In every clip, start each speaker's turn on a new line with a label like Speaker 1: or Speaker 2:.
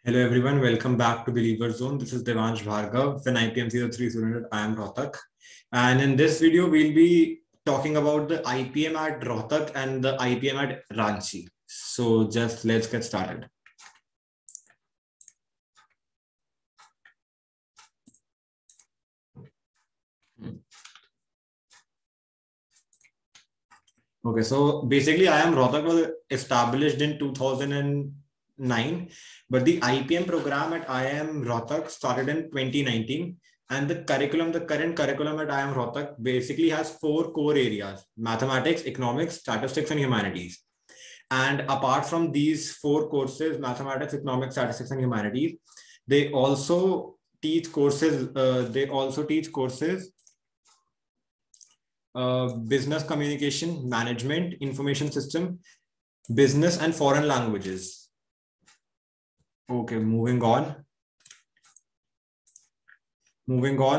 Speaker 1: Hello everyone, welcome back to Believer Zone. This is Devansh Bhargav, an IPM 03 student at IIM Rohtak. And in this video, we'll be talking about the IPM at Rohtak and the IPM at Ranchi. So just let's get started. Okay, so basically IIM Rohtak was established in 2009, but the IPM program at IIM Rohtak started in 2019. And the current curriculum at IIM Rohtak basically has 4 core areas: mathematics, economics, statistics, and humanities. And apart from these 4 courses, mathematics, economics, statistics, and humanities, they also teach courses. Business communication, management, information system, business, and foreign languages. Okay, moving on.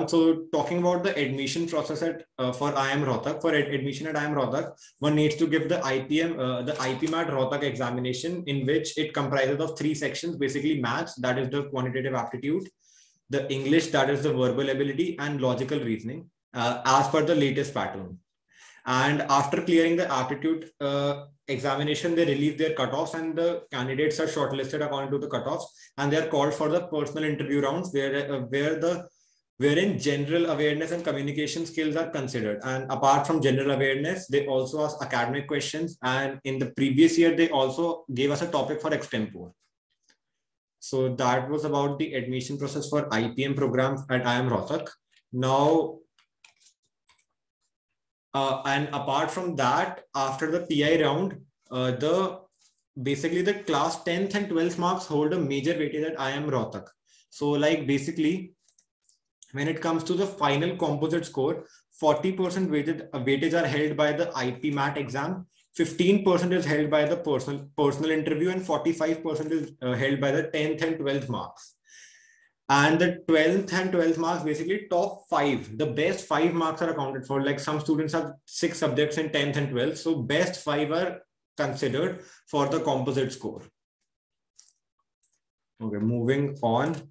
Speaker 1: So talking about the admission process for IIM Rohtak, for admission at IIM Rohtak, one needs to give the IPMAT Rohtak examination, in which it comprises of 3 sections, basically maths, that is the quantitative aptitude, the English, that is the verbal ability, and logical reasoning, as per the latest pattern. And after clearing the aptitude examination, they release their cutoffs, and the candidates are shortlisted according to the cutoffs, and they are called for the personal interview rounds, wherein general awareness and communication skills are considered. And apart from general awareness, they also ask academic questions. And in the previous year, they also gave us a topic for extempore. So that was about the admission process for IPM program at IIM Rohtak. Now, and apart from that, after the PI round, basically the class 10th and 12th marks hold a major weightage at IIM Rohtak. So like basically, when it comes to the final composite score, 40% weightage are held by the IPMAT exam, 15% is held by the personal interview, and 45% is held by the 10th and 12th marks. And the 12th and 12th marks, basically top 5, the best 5 marks are accounted for. Like some students have 6 subjects in 10th and 12th. So best 5 are considered for the composite score. Okay, moving on.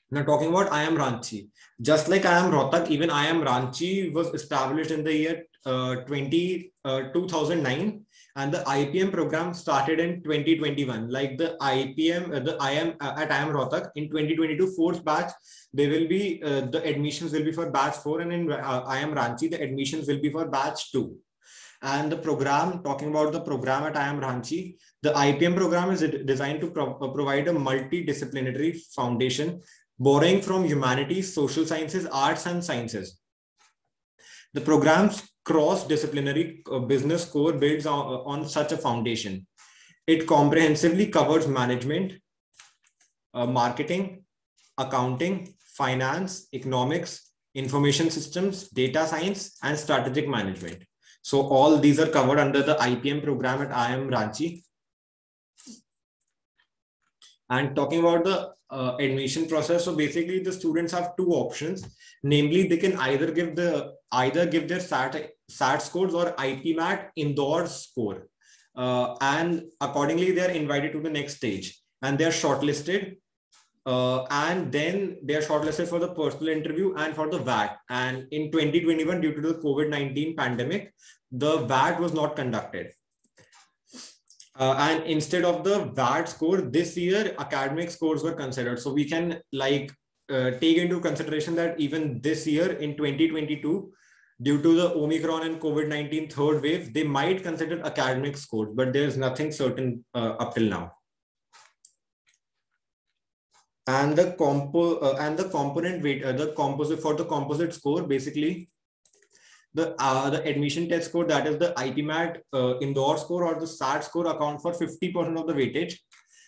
Speaker 1: Now talking about IIM Ranchi, just like IIM Rohtak, even IIM Ranchi was established in the year 2009, and the IPM program started in 2021. Like the IIM at IIM Rohtak in 2022 fourth batch, they will be the admissions will be for batch 4, and in IIM Ranchi the admissions will be for batch 2. And the program, talking about the program at IIM Ranchi, the IPM program is designed to provide a multidisciplinary foundation, borrowing from humanities, social sciences, arts, and sciences. The program's cross-disciplinary business core builds on such a foundation. It comprehensively covers management, marketing, accounting, finance, economics, information systems, data science, and strategic management. So all these are covered under the IPM program at IIM Ranchi. And talking about the admission process, so basically the students have 2 options. Namely, they can either give their SAT scores or IPMAT Indore score, and accordingly they are invited to the next stage, and they are shortlisted, and then they are shortlisted for the personal interview and for the VAT. And in 2021, due to the COVID-19 pandemic, the VAT was not conducted. And instead of the VAT score, this year academic scores were considered. So we can take into consideration that even this year in 2022, due to the Omicron and COVID-19 third wave, they might consider academic scores, but there's nothing certain up till now. And the component weight, the composite score, basically the admission test score, that is the IPMAT Indore score or the SAT score, account for 50% of the weightage.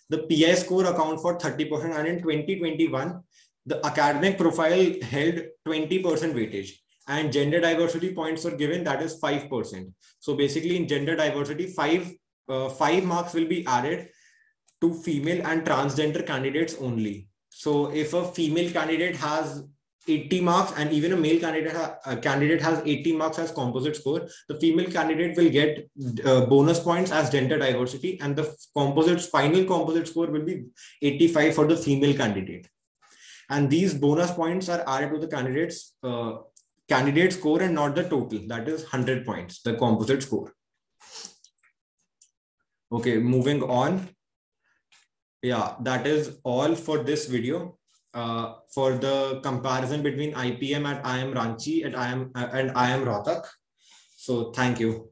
Speaker 1: The PI score account for 30%, and in 2021, the academic profile held 20% weightage, and gender diversity points were given, that is 5%. So basically in gender diversity, 5 marks will be added to female and transgender candidates only. So if a female candidate has 80 marks, and even a male candidate has 80 marks as composite score, the female candidate will get bonus points as gender diversity, and the final composite score will be 85 for the female candidate. And these bonus points are added to the candidate score and not the total. That is 100 points, the composite score. Okay, moving on. Yeah, that is all for this video. For the comparison between IPM at IIM Ranchi and IIM Rohtak. So thank you.